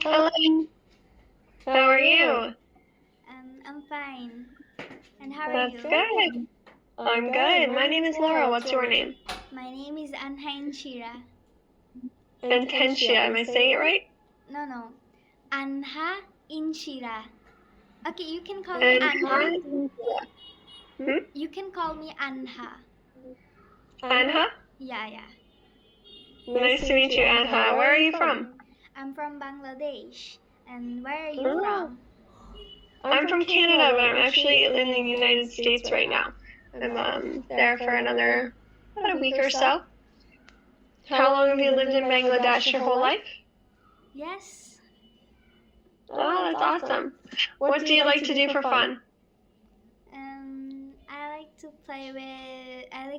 Hello, how are you? I'm fine. And how are That's you? good. I'm good. My name is Laura. What's your name? My name is Anha Inshira. Intentia. Am I saying it right? No. Anha Inshira. Okay, you can call me And Anha. Hmm? You can call me Anha. Anha? Yeah. Nice to meet you, Anha. Where are you from? I'm from Bangladesh. And where are you Oh, from? I'm from Canada, but I'm actually in the United States right now. I'm there for about a week or so. How long have you lived in Bangladesh your whole life? Yes. Oh, that's awesome. What do you like to do for fun? I like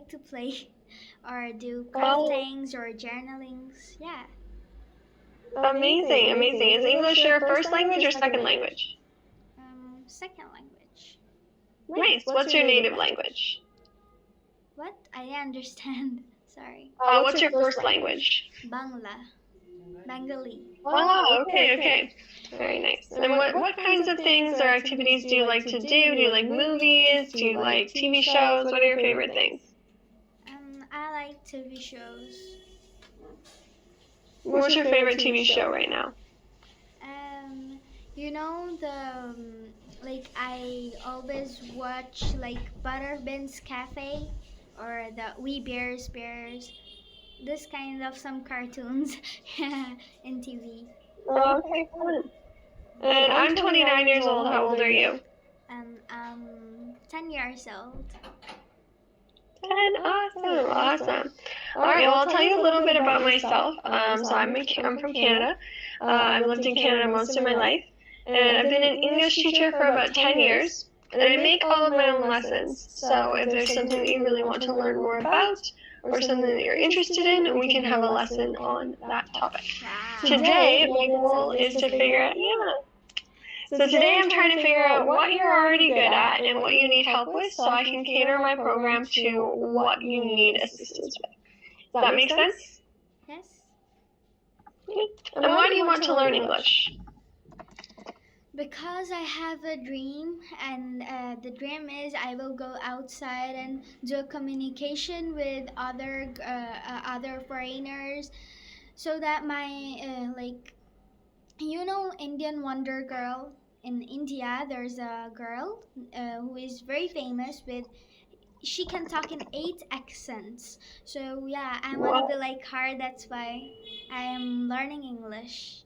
to play or do Oh, craftings or journalings. Yeah. amazing, amazing. Is English your first language or second language? Second language. Nice. What's your native language? What? I didn't understand. Sorry. What's your first language? Bengali. Oh, okay. Very nice. And what kinds of things or activities do you like to do? Do you like movies? Do you like TV shows? What are your favorite things? I like TV shows. What's your favorite TV show right now? You know like I always watch like Butterbean's Cafe or the We Bears, this kind of some cartoons in TV. Oh, okay, fun. And I'm 29 years old. How old are you? 10 years old. 10. Awesome. All right, well, I'll tell you a little bit about myself. So I'm from Canada. I've lived in Canada most of my life, and I've been an English teacher for about 10 years, and I make all of my own lessons. So if there's something that you really want to learn more about, or something that you're interested in, we can have a lesson on that topic. Wow. Today, my goal is to figure out, So today I'm trying to figure out what you're already good at and what you need help with so I can cater my program to what you need assistance with. Does that make sense? Yes. And why do you want to learn English? Because I have a dream, and the dream is I will go outside and do communication with other foreigners, so that my Indian Wonder Girl in India. There's a girl who is very famous with. She can talk in 8 accents. So yeah, I want to be like her. That's why I am learning English.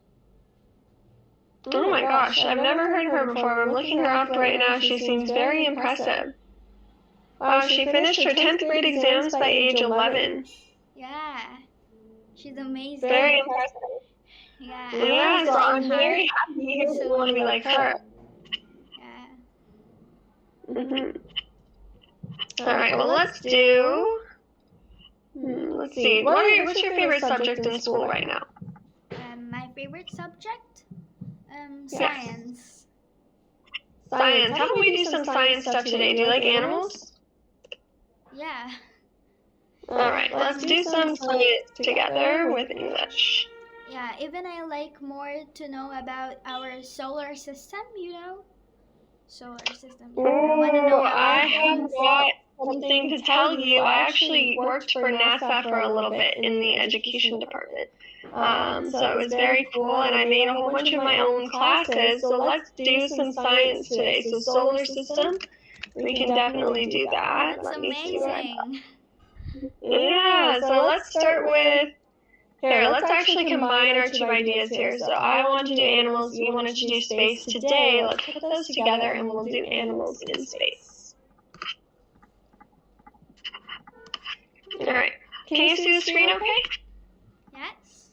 Oh my gosh, I've never heard of her before. I'm looking her up right now. She seems very impressive. Wow, she finished her 10th grade exams by age 11. Yeah, she's amazing. Very impressive. Yeah, So I'm very happy to hear that you want to be like her. Yeah. All right, well, let's do. Let's see. What's your favorite subject in school right now? My favorite subject? Yes. Science. Science. How about we do some science stuff today? Do you like animals? Yeah. All right, let's do some science together with English. Yeah, even I like more to know about our solar system, Solar system. I have got something to tell you. I actually worked for NASA for a little bit in the education department. So it was very cool, and I made a whole bunch of my own classes. So let's do some science today. So solar system, we can definitely do that. That's amazing. Yeah, so let's start with. Here, let's actually combine our two ideas here. So I want to do animals, you wanted to do space. Today, let's put those together and we'll do animals in space. All right. Can you see the screen okay? Yes.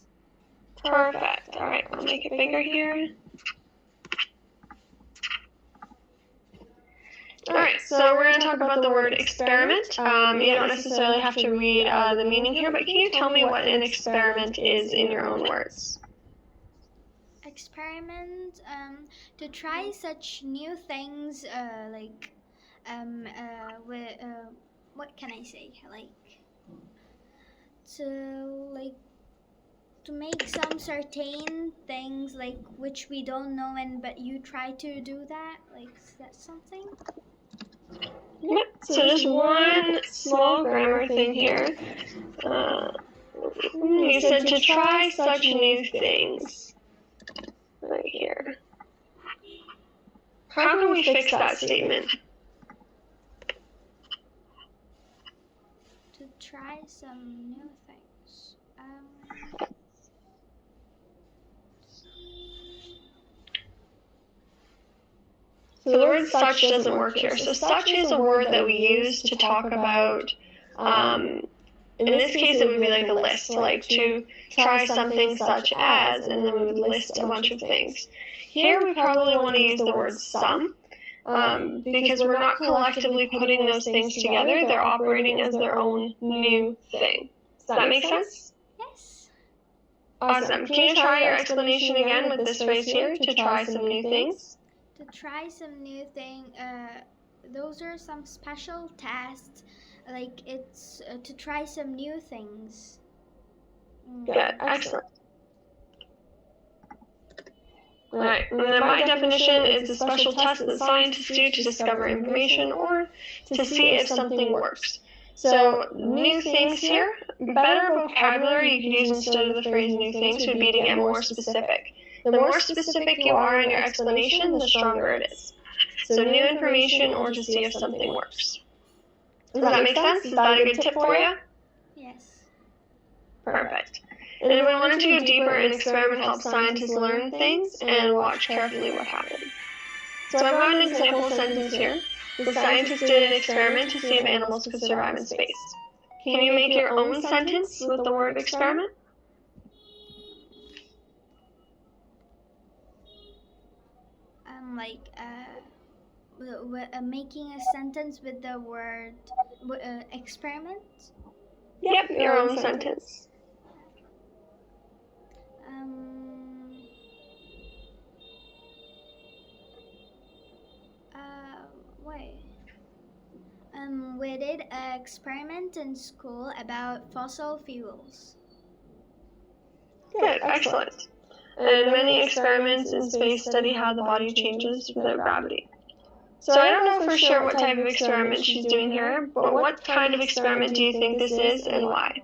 Perfect. All right, I'll make it bigger here. All right, so we're going to talk about the word experiment. You don't necessarily have to read the meaning here, but can you tell me what an experiment is in your own words? Experiment, to try such new things, what can I say? To to make some certain things like which we don't know, and but you try to do that, like is that something? Yep. So just one small grammar thing here. You said to try such new things. Right here. How can we fix that statement? To try some new things. So the word such doesn't work here. So such is a word that we use to talk about, in this case it would be like a list, like to try something such as, and then we would list a bunch of things. Here we probably want to use the word some, because we're not collectively putting those things together, they're operating as their own new thing. Does that make sense? Yes. Awesome. Can you try your explanation again with this phrase here, to try some new things? To try some new thing, those are some special tests, like it's to try some new things. Good, excellent. Alright, and then my definition is a special test that scientists do to discover information or to see if something works. So, new things here, better vocabulary you could use instead of the phrase new things would be to get more specific. The more specific you are in your explanation, the stronger it is. So, new information or to see if something works. Does that make sense? Is that a good tip for you? Yes. Perfect. And if we wanted to go deeper, an experiment helps scientists learn things and watch carefully what happens. So I've got an example sentence here. The scientists did an experiment to see if animals could survive in space. Can you make your own sentence with the word experiment? Making a sentence with the word experiment. Yep, your own sentence. We did an experiment in school about fossil fuels. Good, excellent. And many experiments in space study how the body changes without gravity. So I don't know for sure what type of experiment she's doing here, but what kind of experiment do you think this is and why?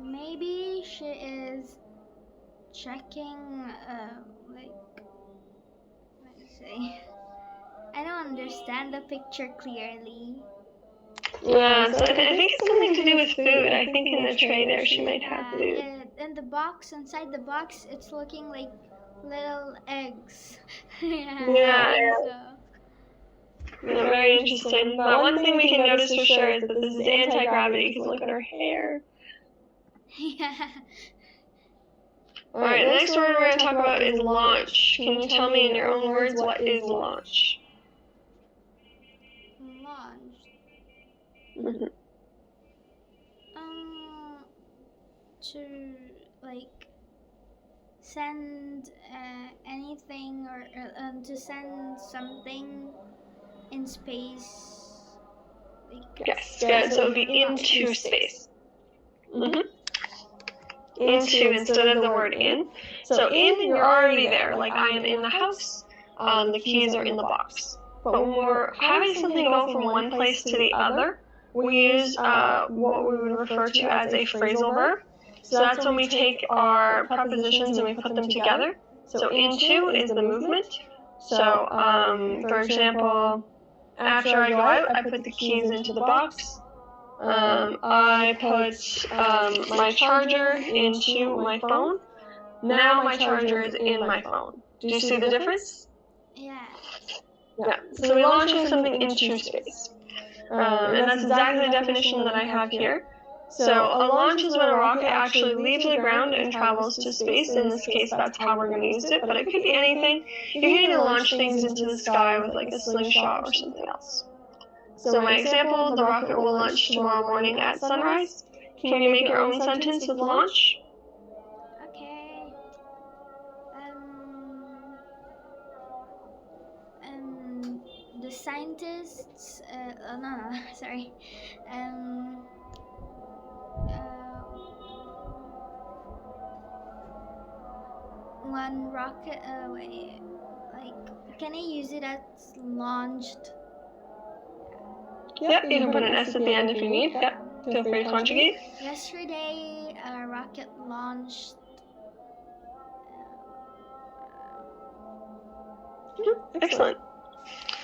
Maybe she is checking, like, let me see. I don't understand the picture clearly. Yeah, so I think it's something to do with food. I think in the tray there she might have food. In the box, inside the box, it's looking like little eggs. Yeah. Very interesting. But one thing we can notice for sure is that this is anti-gravity, because look at her hair. Yeah. Alright, the next word we're going to talk about is launch. Can you tell me in your own words what is launch? Launch. Mm-hmm. To like send anything or to send something in space. Like, yes, good. So it would be into space. Mm-hmm. Into instead of the word in. So in, you're already there. Like I am in the house. The keys are in the box. But when we're having something go from one place to the other, we use what we would refer to as a phrasal verb. So that's when we take our prepositions and we put them together. So into is the movement. So, for example, after I go out, I put the keys into the box. I put my charger into my phone. Now my charger is in my phone. Do you see the difference? Yeah. Yeah. So we're launching something into space. And that's exactly the definition that I have here. So a launch is when a rocket actually leaves the ground and travels to space. In this case, that's how we're going to use it, but it could be anything. You can even launch things into the sky with like a slingshot or something else. So my example, the rocket will launch tomorrow morning at sunrise. Can you make your own sentence with launch? Okay. The scientists. No, sorry. Um, uh, one rocket. Wait, like, can I use it as launched? Yep, you can put an S at the end if you need. Yep, feel free to conjugate. Yesterday, a rocket launched. Excellent.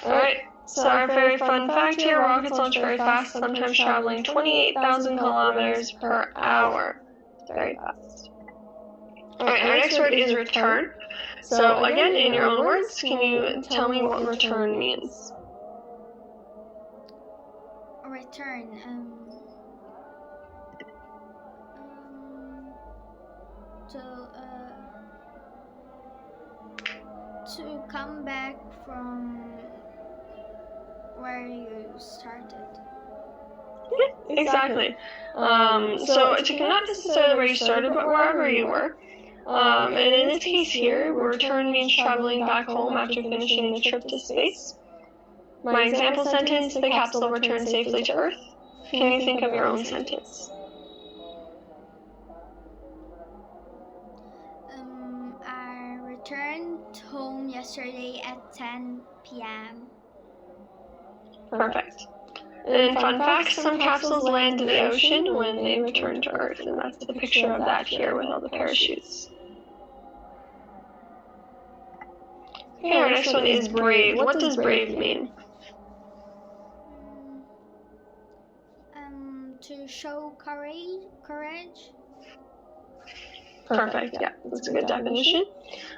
Alright, so our very fun fact here, rockets launch very fast, sometimes traveling 28,000 kilometers per hour. Very fast. Alright, our next word is return. So again, in your own words, can you tell me what return means? Return. To come back from where you started. Yeah, exactly. So to not necessarily where you started, but wherever you were. And in this case here, return means traveling back home after finishing the trip to space. My example sentence, the capsule returned safely to Earth. Can you think of your own sentence? I returned home yesterday at 10 p.m. Perfect. And fun fact, some capsules land in the ocean when they return to Earth, and that's the picture of that here with all the parachutes. Okay, our next one is brave. What does brave mean? To show courage. Perfect, yeah, that's a good definition.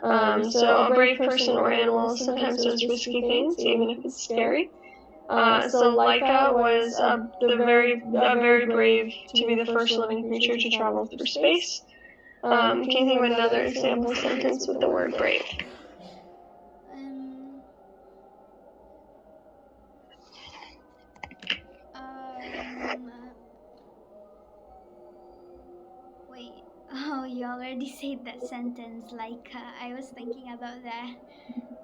So a brave person or animal sometimes does risky things, even if it's scary. So Laika was very brave to be the first living creature to travel through space. Can you think of another example sentence with the word brave? Wait. Oh, you already said that sentence. I was thinking about that.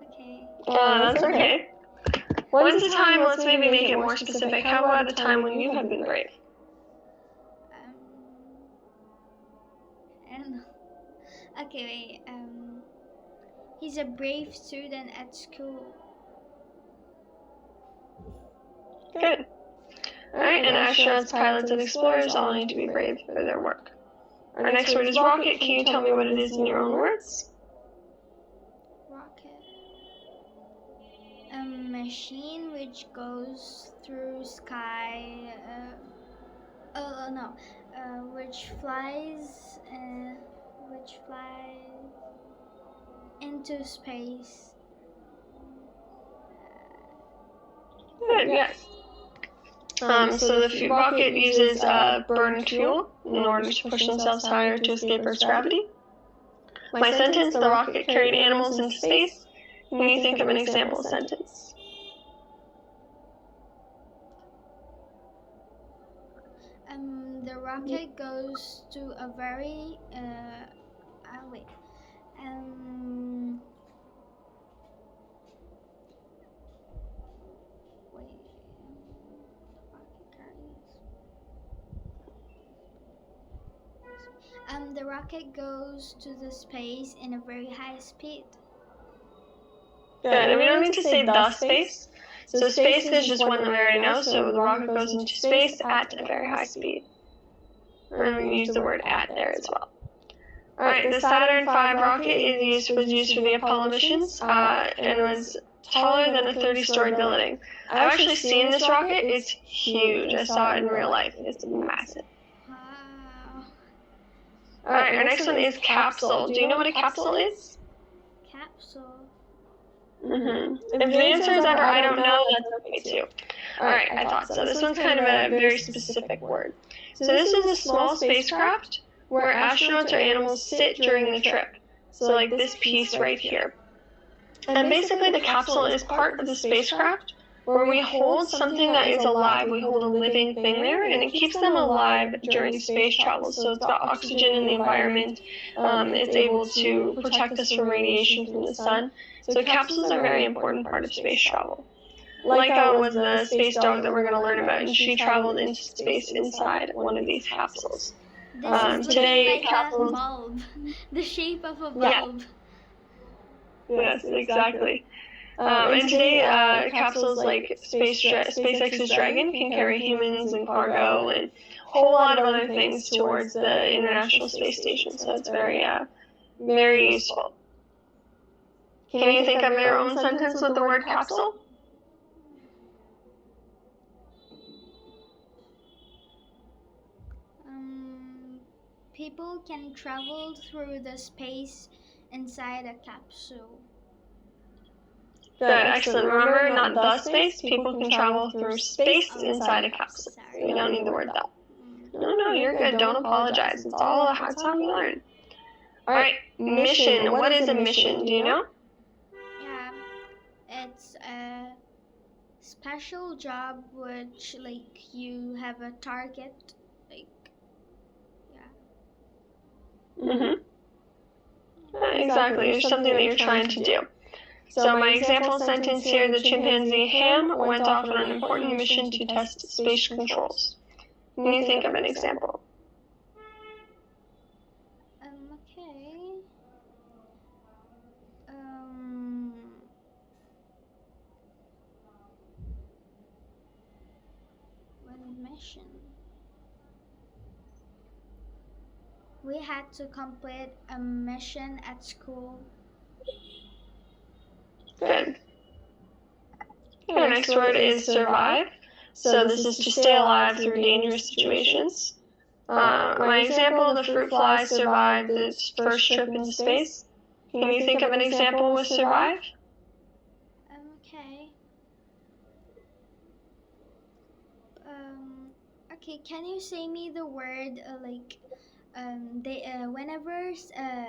Okay. That's okay. When's the time? Let's maybe make it more specific. How about a time when you have been brave? Okay, wait. He's a brave student at school. Good. Alright, and astronauts, pilots, and explorers all need to be brave for their work. Our next word is rocket. Can you tell me what it is in your own words? Rocket. A machine which goes through sky. Which flies into space. Good, yes. So the rocket uses burned fuel in order to push themselves higher to escape Earth's gravity. My sentence, the rocket carried animals into space. Can you think of an example sentence? The rocket goes to a very the rocket goes to the space in a very high speed. Good, and we don't need to say the space. So space is just one that we already know, so the rocket goes into space at a very high speed. And we use the word at there as well. Alright, the Saturn V rocket was used for the Apollo missions, and was taller than a 30-story building. I've actually seen this rocket. It's huge. I saw it in real life. It's massive. Wow. Alright, our next one is capsule. Do you know what a capsule is? Capsule. If the answer is ever I don't know, that's okay too. Alright, I thought so. This one's kind of a very specific word. So this is a small spacecraft where astronauts or animals sit during the trip. So like this piece right here. And basically the capsule is part of the spacecraft where we hold something that is alive. We hold a living thing there, and it keeps them alive during space travel. So it's got oxygen in the environment. It's able to protect us from radiation from the sun. So capsules are a very important part of space travel. Laika was the space dog that we're going to learn about, and she traveled into space inside one of these capsules. This is looking Today, like capsules. a bulb, the shape of a Yeah. bulb. Yes, exactly. And today, capsules like SpaceX's Dragon can carry humans and cargo and a whole lot of other things towards the International Space Station. So it's very, very useful. Can you think of your own sentence with the word capsule? People can travel through the space inside a capsule. Good, excellent. Remember, not the space. People can travel through space inside a capsule. Sorry. We don't need the word the. No, you're good. Don't apologize. It's all how we learn. All right, mission. What is a mission? Do you know? Yeah, it's a special job which, like, you have a target, like, yeah. Exactly. It's something that you're trying to do. So my example sentence here: the chimpanzee Ham went off on an important mission to test space controls. Can you think of an example? Okay. One mission. We had to complete a mission at school. Good. Our next word is survive. So this is to stay alive through dangerous situations. My example: the fruit fly survived its first trip into space. Can you think of an example with survive? Okay. Okay, can you say me the word whenever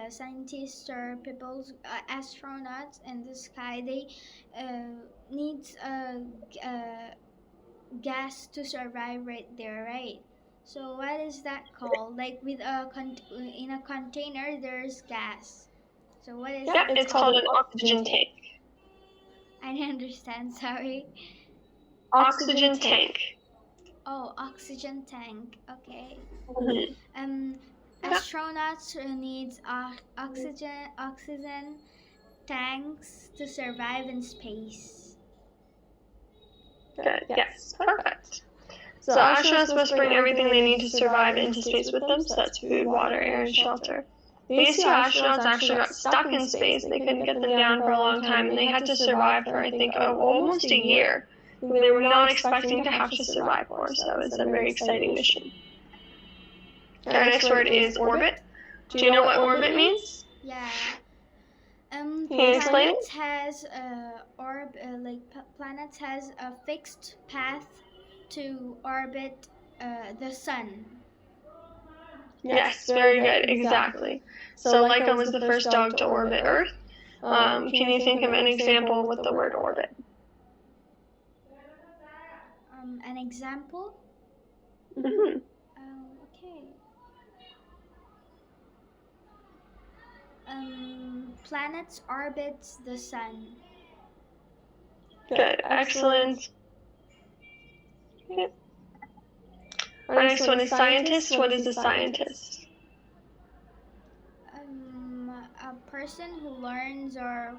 scientists or people, astronauts in the sky, they need gas to survive right there, right? So what is that called? Like with in a container, there's gas. So what is Yeah, that? it's called an oxygen tank. I didn't understand. Sorry. Oxygen tank. Oh, oxygen tank. Okay. Mm-hmm. Astronauts need oxygen tanks to survive in space. Good. Yes. Perfect. So astronauts must bring everything they need to survive into space with them. So that's food, water, air, and shelter. These two astronauts actually got stuck in space. They couldn't get them down for a long time, and they had to survive for, I think, almost a year. They were not expecting to have to survive for, so it's a very exciting mission. Our next word is orbit. Do you know what orbit means? Yeah. Can you explain it? Planets has a fixed path to orbit the sun. Yes, very good, exactly. So Laika was the first dog to orbit Earth. Can you think of an example with the word orbit? An example? Mm-hmm. Okay. Planets orbit the sun. Good, excellent. Okay. Our next one is scientist. What is a scientist? A person who learns or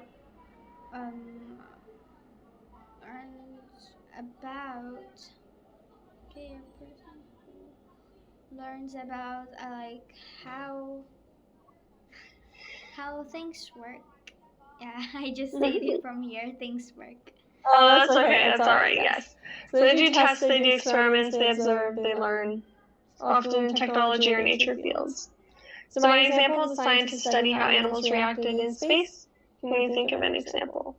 learns about. Okay, a person who learns about like how things work. Yeah, I just stated from here things work. Oh, that's okay. That's all right. Yes. So they do tests, they do experiments, they observe, they learn, often in technology or nature fields. So my example is a scientist study how animals reacted in space. Can you think of an example?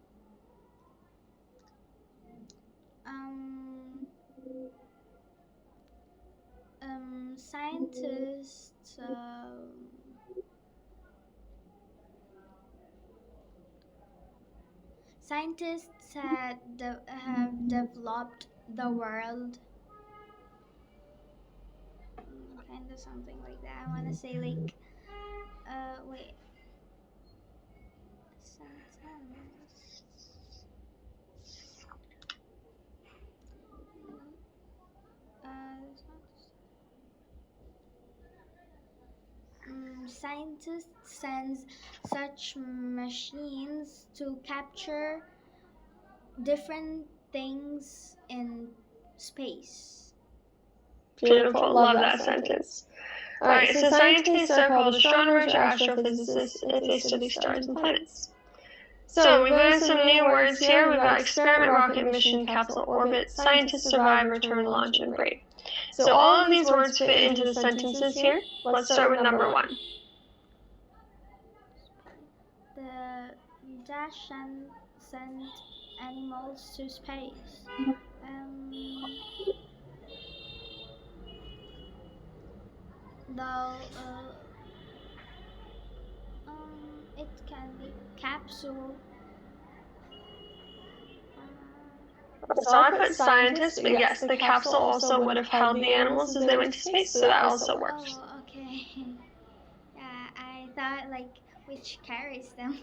Scientists have developed the world. Kind of something like that. I want to say like, wait. Sentence. scientist sends such machines to capture different things in space. Beautiful. Love that sentence. All right, so scientists are called astronomers or astrophysicists if they study stars and planets. So we've learned some new words here. We've got experiment, rocket, mission, capsule, orbit, scientist, survive, return, launch, and brave. So all of these words fit into the sentences here. Let's start with number 1. The dash sent animals to space. Though it can be capsule. So I put scientists, but yes, the capsule also would have held the animals as they went to space, so that also works. Oh, okay. Yeah, I thought like which carries them.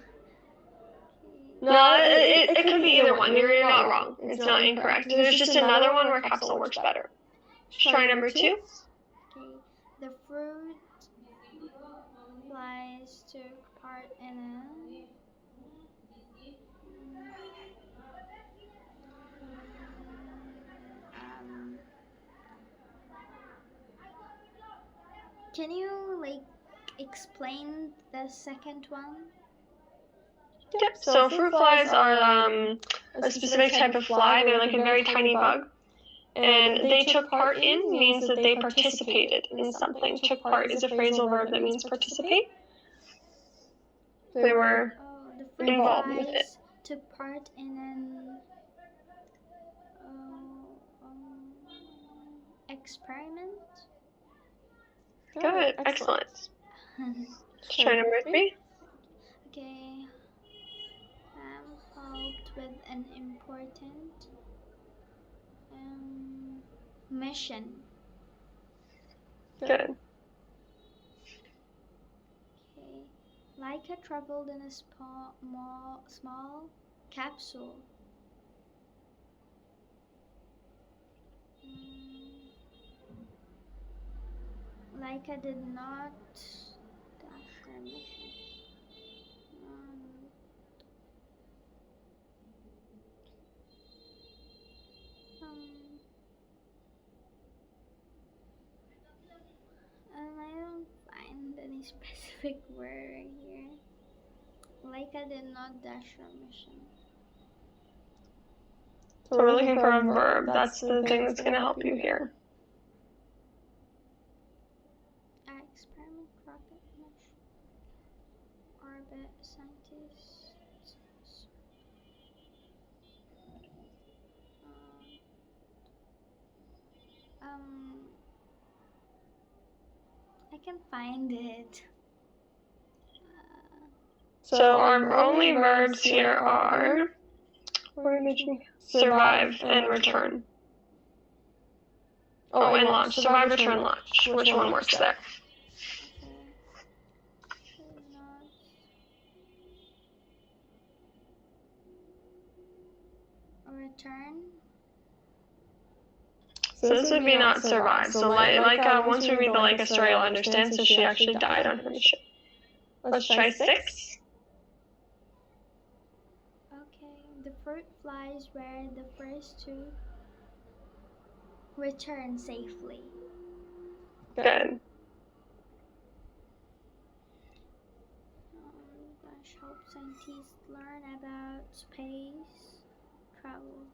No, it could be either one. You're not wrong. It's not incorrect. There's just another one where capsule works better. Try number 2. Okay. The fruit flies took part in a can you like explain the second one? Yep. So fruit flies are a specific type of fly. They're like a very tiny bug. And they took part in means that they participated in something. Took part is a phrasal verb that means participate. They were involved with it. Took part in an experiment. Good. Excellent. Try number 3. Okay. Helped with an important mission. Good. Okay. Laika traveled in a small capsule. Laika did not dash her mission. I don't find any specific word here. Laika did not dash her mission. So we're looking for a verb. That's the thing that's going to help you here. Experiment, rocket, mission, orbit, scientist. I can find it. So our only verbs here are survive and return. Oh, and launch. Survive, return, launch. Which one works there? Return. So this would be not survive. So once we read the Laika story, you'll understand. So she actually died on her mission. Let's try 6. Okay, the fruit flies were the first to return safely. Good. Dash help scientists learn about space travel.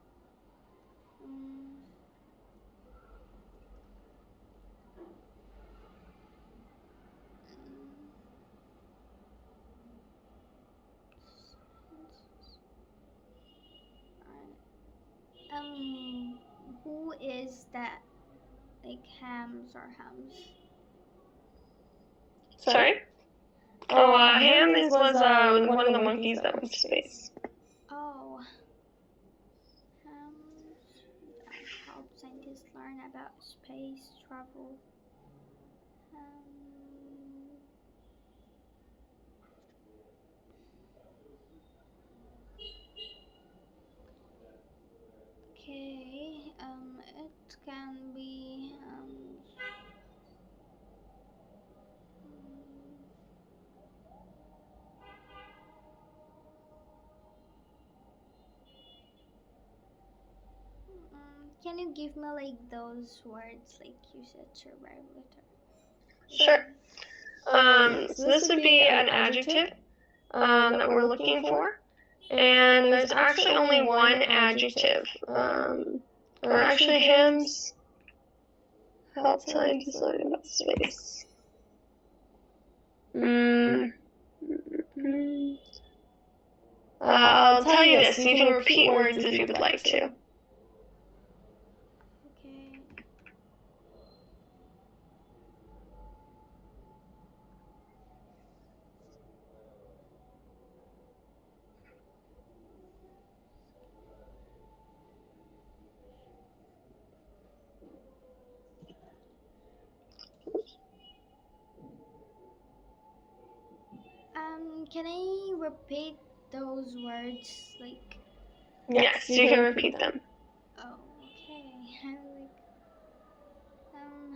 Who is that? Like hams or hums? Sorry? Oh, Ham was one of the monkeys that went to space. Oh. Help scientists learn about space travel. Okay, it can be Can you give me like those words like you said survive later? Sure. So this would be an adjective that we're looking for. And there's actually only one adjective. Or actually hymns help scientists learn about space. I'll tell you this, you can repeat words if you would like to. Okay. Can I repeat those words like? Yes, you can repeat them. Oh, okay. Like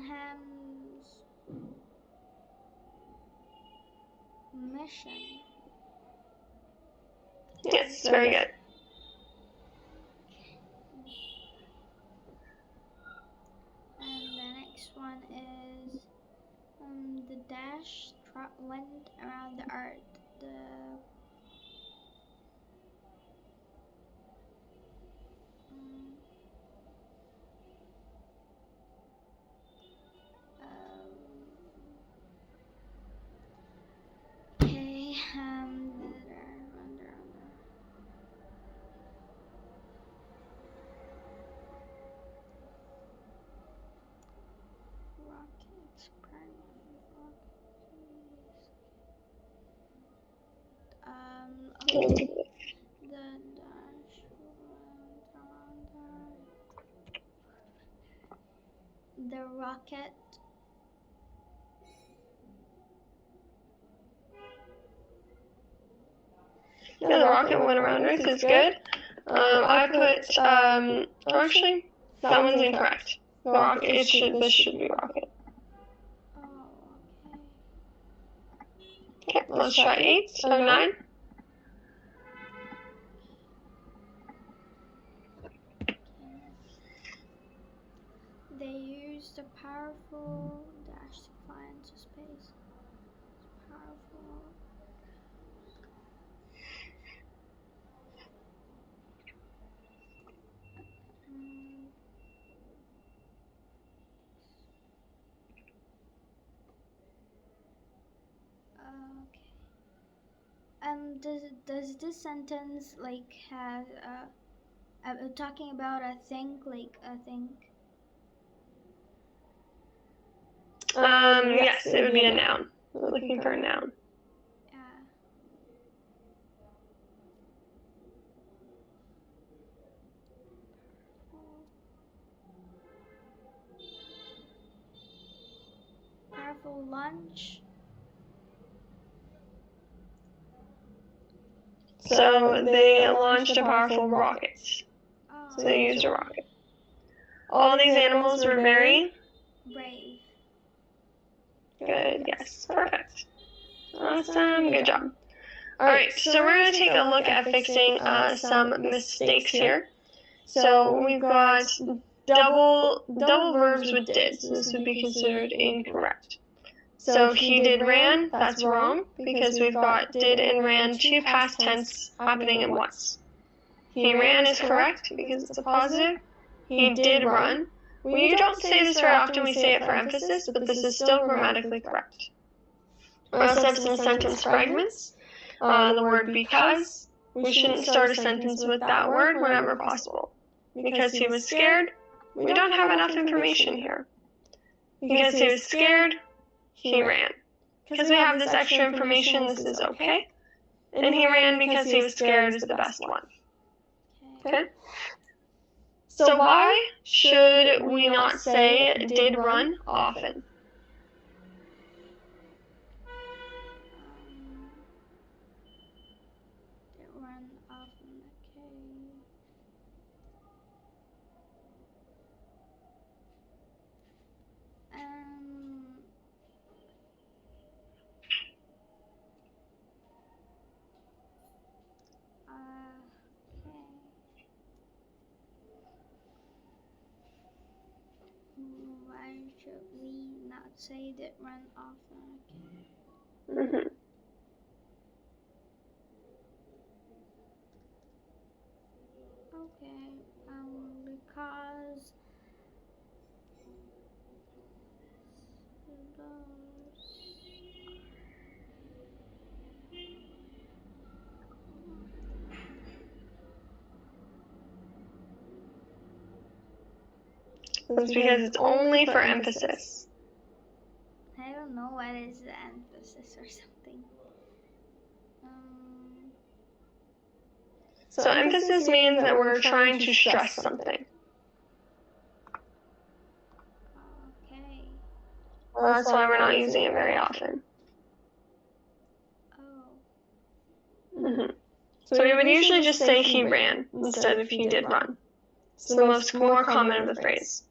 Ham's mission. Yes, very good. And the next one is the dash went around the earth. The okay. Rockets, okay. The dash went around the rocket. Yeah, the rocket went around Earth is good. I put, actually, that one's incorrect. The rocket, this should be rocket. Oh, okay. Okay, let's try 8 or 9. They used a powerful dash to fly into space. Powerful. Okay. Does this sentence like has talking about a thing like a thing? Yes, it would be a noun. We're looking for a noun. Powerful launch. So they launched a powerful rocket. Oh. So they used a rocket. All these animals were very brave. Good, yes, perfect. Awesome, good job. Alright, so we're going to take a look at fixing some mistakes here. So we've got double verbs with did, so this would be considered incorrect. So he did ran, that's wrong, because we've got did and ran, two past tense happening at once. He ran is correct, because it's a positive. He did run. We don't say this very often, we say it for emphasis, but this is still grammatically correct. We also have some sentence fragments. The word because. We shouldn't start a sentence with that word whenever possible. Because he was scared, we don't have enough information here. Because he was scared, he ran. Because we have this extra information, this is okay. And he ran because he was scared is the best one. Okay? So why should we not say did run often? Did run often, okay. say that run often. Mhm. Okay. Because those. That's because it's only for emphasis. I don't know what is the emphasis or something. So emphasis means that we're trying to stress something. Okay. Well, that's why we're not using it very often. Oh. Mhm. So we would usually just say he ran instead of he did run. It's the more common of the phrase.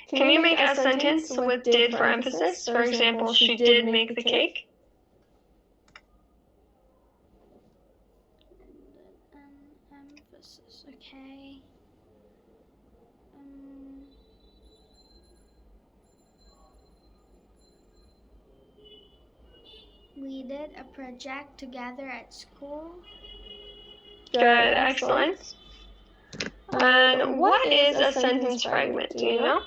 Can you make a sentence with did for emphasis? For example, she did make the cake. Emphasis. Okay. We did a project together at school. Good, excellent. And what is a sentence fragment? Do you know?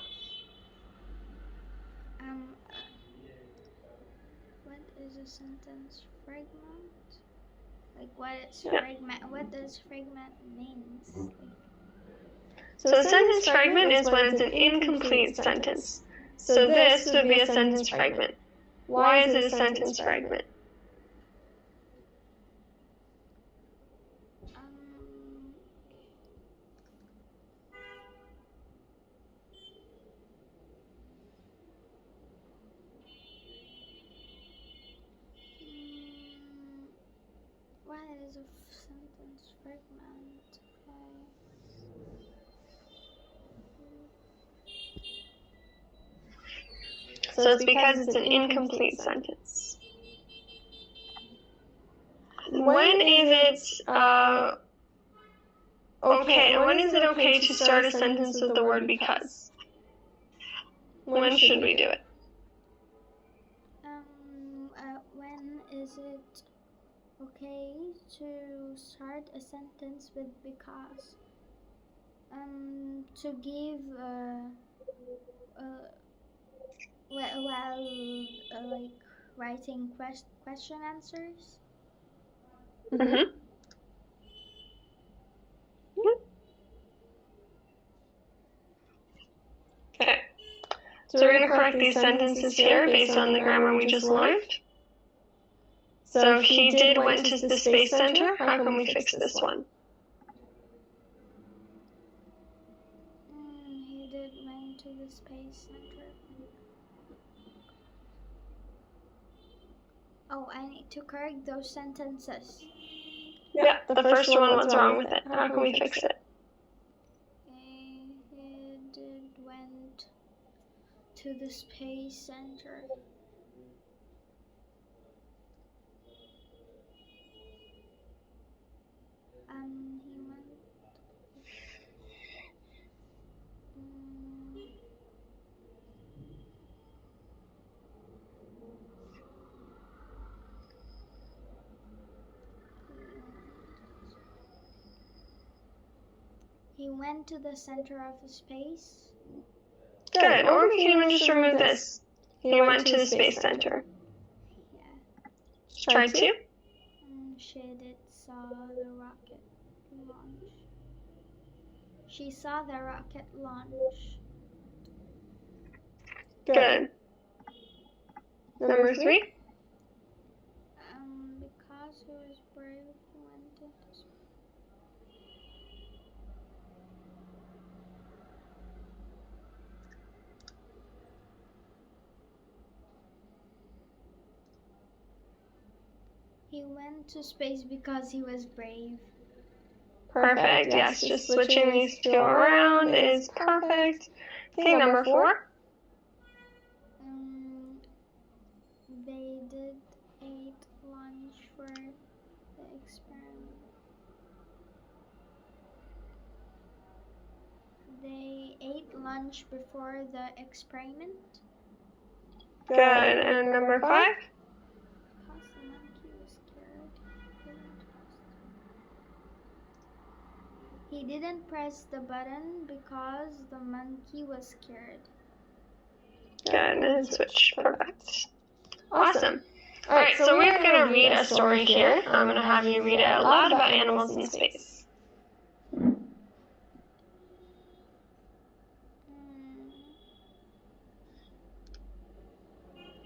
What is a sentence fragment? Like what is fragment? What does fragment means? So a sentence fragment is when it's an incomplete sentence. So this would be a sentence fragment. Why is it a sentence fragment? What is a sentence fragment? So it's because it's an incomplete sentence. When is it okay? When is it okay to start a sentence with the word because? When should we do it? When is it okay to start a sentence with because? To give while like writing question answers. Mhm. Okay. So we're going to correct these sentences here based on the grammar we just learned. So he did went to the Space Center. How can we fix this one? He did went to the Space Center. Oh, I need to correct those sentences. Yeah, the first one, what's wrong with it? How can we fix it? He did went to the Space Center. He went. He went to the center of the space. Good. Or we can even just remove this. He went to the Space Center. Yeah. Try two. She did saw the rocket launch. She saw the rocket launch. Good. Number three. Because he was brave, he went into space. He went to space because he was brave. Perfect. Yes, just switching these two around is perfect. Okay, number four. They did eat lunch for the experiment. They ate lunch before the experiment. Good. And number 5? Because the monkey was scared. He didn't press the button because the monkey was scared. Good. And switch. Perfect. Awesome. All right, so we're going to read a story here. I'm going to have you read it out loud about animals in space.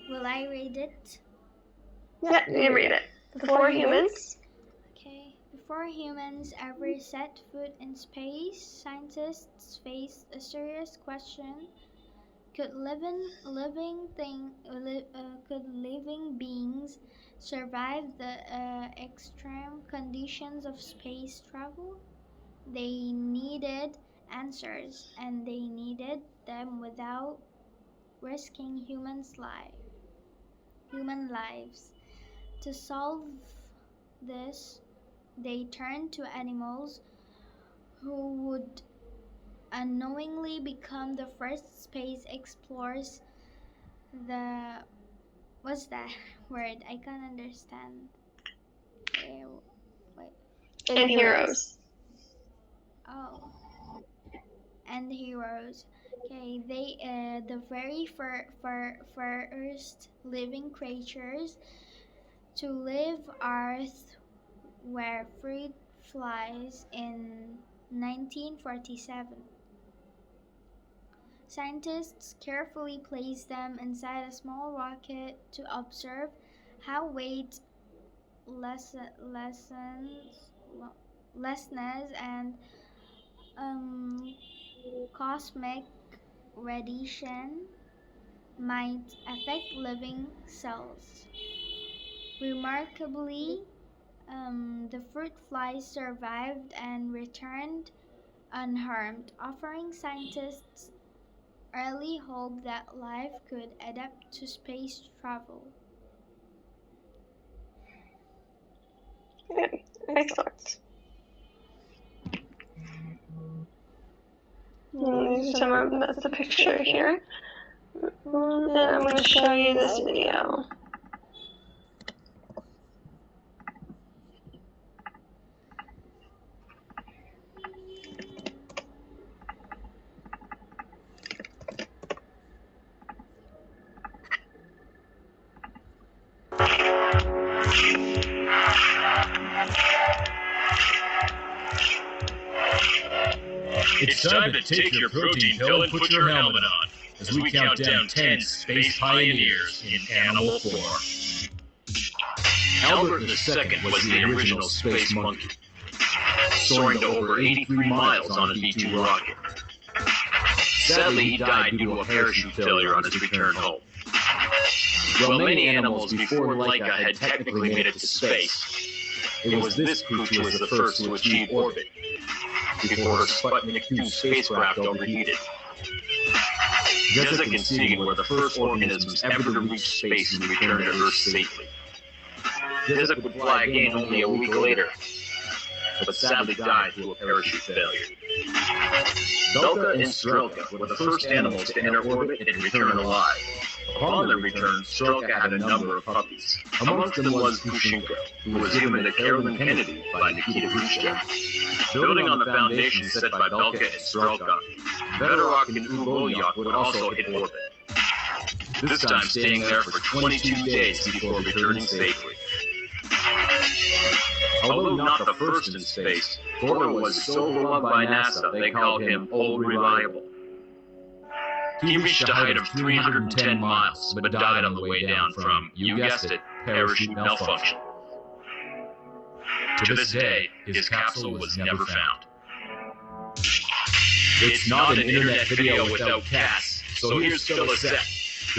Will I read it? Yeah, you read it. Before humans. Okay. Before humans ever set foot in space, scientists faced a serious question. Could living beings survive the extreme conditions of space travel? They needed answers, and they needed them without risking human lives. To solve this, they turned to animals who would unknowingly become the first space explorers. What's that word? I can't understand. Wait. And heroes. Oh. And heroes. Okay, the very first living creatures to leave Earth were fruit flies in 1947. Scientists carefully placed them inside a small rocket to observe how weight lessness and cosmic radiation might affect living cells. Remarkably, the fruit flies survived and returned unharmed, offering scientists early hope that life could adapt to space travel. Good. Excellent. That's the picture here. And I'm going to show you this video. It's time to take your protein pill and put your helmet on as we count down 10 space pioneers in animal form. Albert II was the original space monkey, soaring to over 83 miles on a V-2 rocket. Sadly, he died due to a parachute failure on his return home. While many animals before Laika had technically made it to space, it was this creature was the first to achieve orbit, before her Sputnik 2 spacecraft overheated. Jessica and Sagan were the first organisms ever to reach space and return to Earth safely. Jessica would fly again only a week later, but sadly died due to a parachute failure. Belka and Strelka were the first animals to enter orbit and return alive. Upon their return, Strelka had a number of puppies. Amongst them was Pushinka, who was given to Carolyn Kennedy by Nikita Khrushchev. Building on the foundation set by Belka and Strelka, Vedorok and Ugolyak would also hit orbit, this time staying there for 22 days before returning safely. Although not the first in space, Borla was so beloved by NASA they called him Old Reliable. He reached a height of 310 miles, but died on the way down from, you guessed it, parachute malfunction. To this day, his capsule was never found. It's not an internet video without cats, so here's Felicette,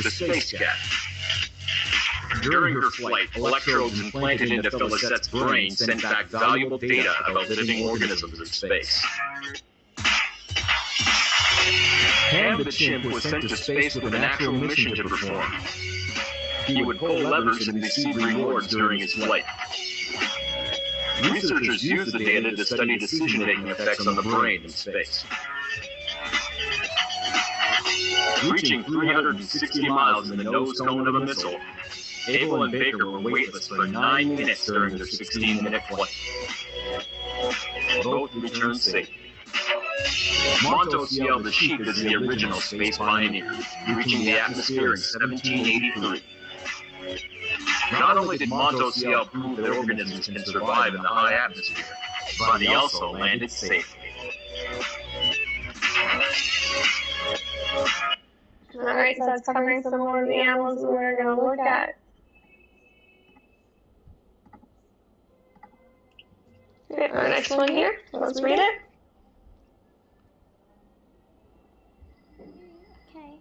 the space cat. During her flight, electrodes implanted into Felicette's brain sent back valuable data about living organisms in space. Ham the chimp was sent to space with an actual mission to perform. He would pull levers and receive rewards during his flight. Researchers used the data to study decision-making effects on the brain in space. Reaching 360 miles in the nose cone of a missile, Abel and Baker were weightless for 9 minutes during their 16-minute flight. Both returned safely. Montos Yell the Sheep is the original space pioneer, reaching the atmosphere in 1783. Not only did Montos Yell prove that organisms can survive in the high atmosphere, but he also landed safely. Alright, so that's covering some more of the animals we're going to look at. Okay, our next one here. Let's read it. Okay.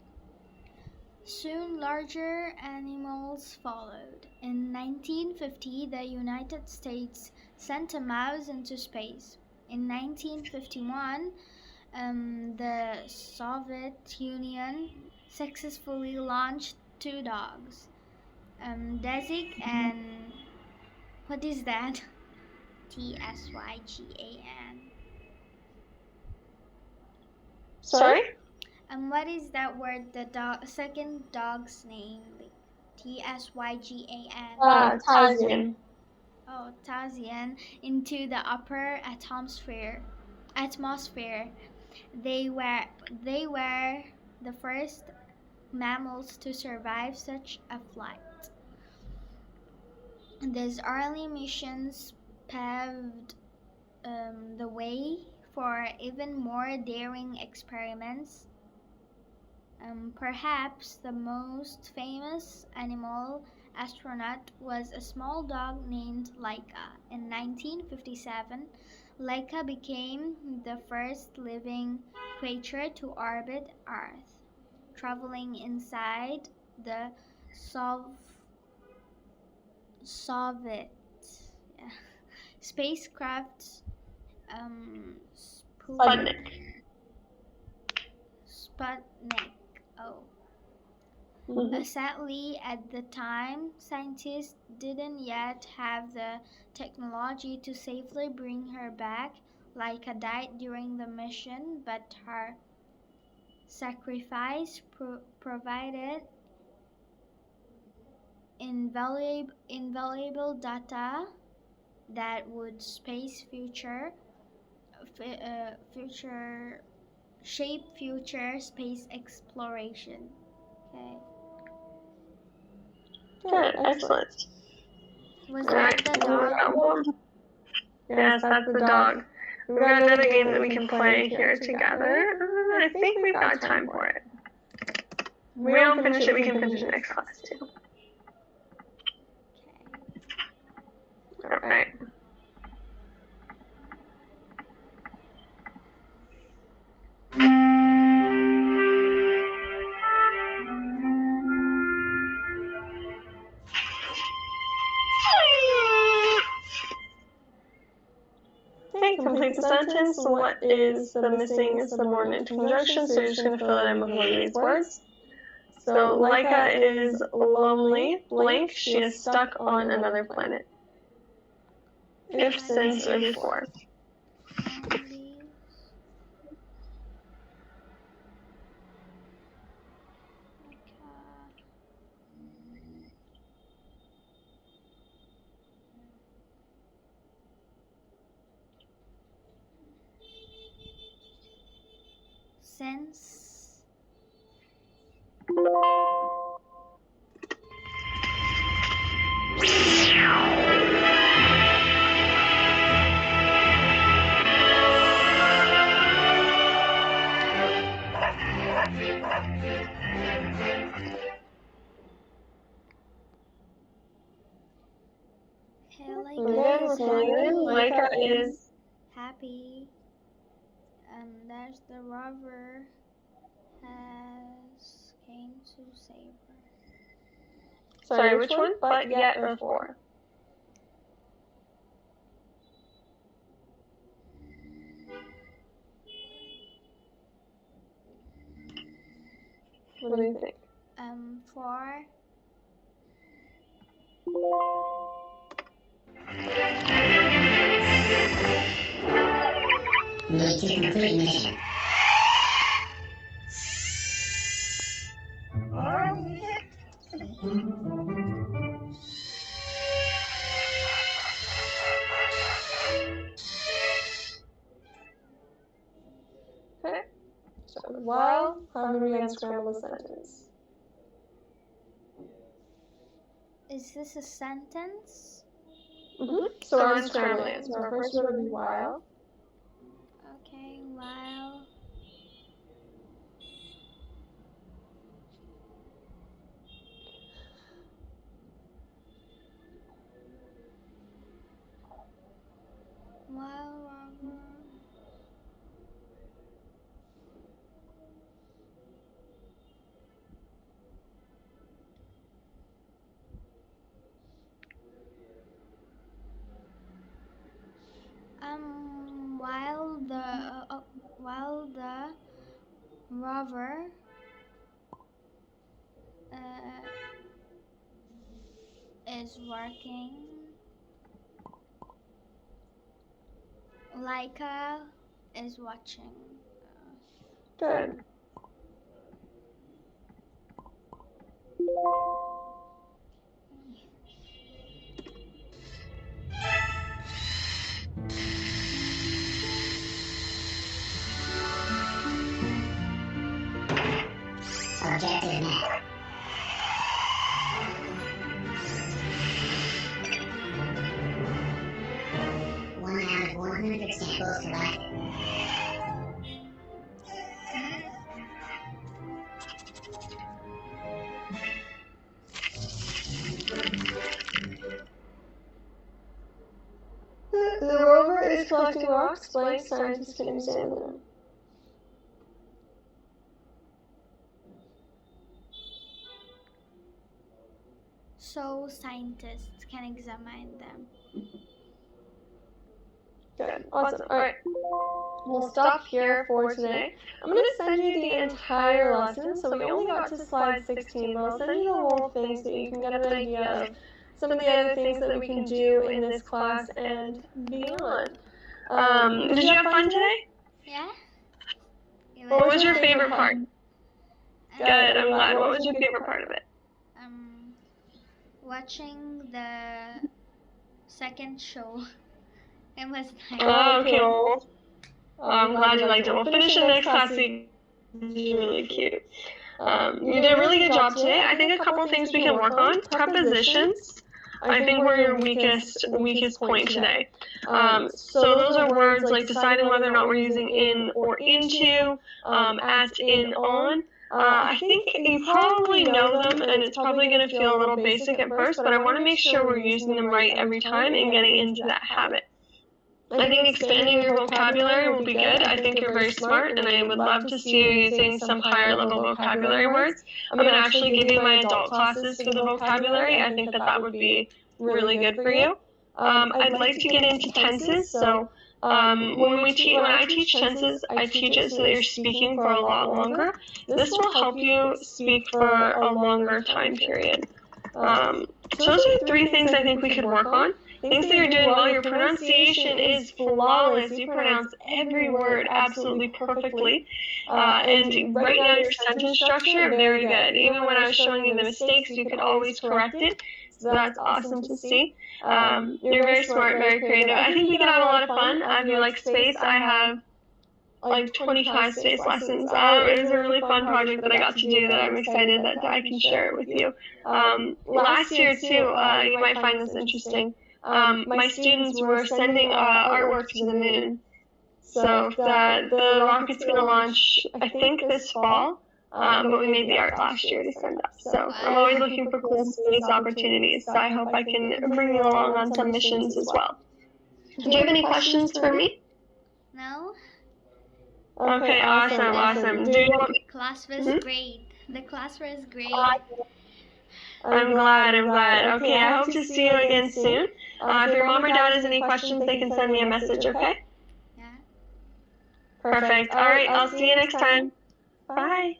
Soon larger animals followed. In 1950, the United States sent a mouse into space. In 1951, the Soviet Union successfully launched 2 dogs, Desig and what is that? T-S-Y-G-A-N. Sorry? What is that word? The second dog's name? T-S-Y-G-A-N. Tarzan. Oh, Tarzan, into the upper atmosphere. They were the first mammals to survive such a flight. These early missions paved the way for even more daring experiments. Perhaps the most famous animal astronaut was a small dog named Laika. In 1957, Laika became the first living creature to orbit Earth, traveling inside the Soviet spacecraft Sputnik. Sadly, at the time, scientists didn't yet have the technology to safely bring her back. Laika died during the mission, but her sacrifice provided invaluable data that would shape future space exploration. Okay. Good, excellent. Was that the dog? Yes, that's the dog. We've got another game that we can play here together. I think we've got time for it. If we don't finish it, we can finish it next class too. Alright. Okay, complete the sentence. What is the missing subordinate conjunction? So you're just going to fill it in before these words. So Laika is lonely, blank, she is stuck on another planet. If, since, or before. Since. Laika is happy. There's the rover has came to save her. Sorry, which one? But yet or for? What do you think? For. Mission complete mission. Okay. So while, however we unscramble the sentence. Is this a sentence? So we're unscrambling it. So our first word would be while. Okay, while. While Robert. While the rover is working, Laika is watching. Good. Objective met. One out of 100 samples collected. The rover is collecting rocks. Blank, scientists can examine them. So scientists can examine them. Good. Awesome. All right. We'll stop here for today. I'm going to send you the entire lesson. So we only got to slide 16, but I'll send you the whole thing so you can get an idea of some of the other things that we can do in this class and beyond. Did you have fun today? Yeah? What was your favorite part? Good, I'm glad. What was your favorite part of it? Watching the second show. It was nice. Oh, okay. Well, I'm glad you liked it. We'll finish in the next class week. It's really cute. You did a really good job today. I think a couple things we can work on. Prepositions, I think were your weakest point today. So those are words like deciding whether or not we're using in or into, at, in, on. I think you probably know them, and it's probably going to feel a little basic at first, but I want to make sure we're using them right every time and getting into that habit. I think expanding your vocabulary will be good. I think you're very smart, and I would love to see you using some higher level vocabulary words. I'm going to actually give you my adult classes for the vocabulary. I think that would be really good for you. I'd like to get into tenses. So when I teach tenses, I teach it so that you're speaking for a lot longer. This will help you speak for a longer time period. So those are 3 things I think we could work on. Things that you're doing well. Your pronunciation is flawless. You pronounce every word absolutely perfectly. And right now your sentence structure, very good. Even when I was showing you the mistakes, you could always correct it. So that's awesome to see. You're very smart, very creative. I think we can have a lot of fun. If you like space, I have like 25 space lessons. It was a really fun project that I got to do that I'm excited that I can share it with you. Last year too, you might find this interesting. My students were sending artwork to the moon. So the rocket's going to launch, I think, this fall, but we made the art last year to send up. So I'm always looking for cool space opportunities, so I hope I can bring you along on some missions as well. Do you have any questions for me? No? Okay, awesome. Do you want... Class was great. The class was great. I'm glad. Okay, I hope to see you again soon. If your mom or dad has any questions, they can send me a message, okay? Yeah. Perfect. All right, I'll see you next time. Bye.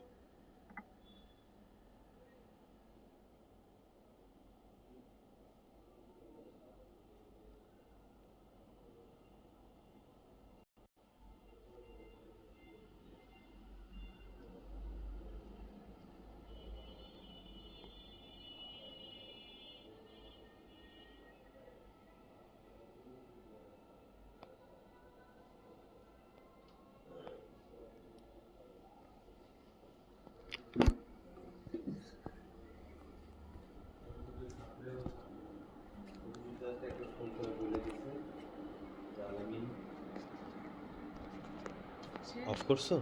Of করছো?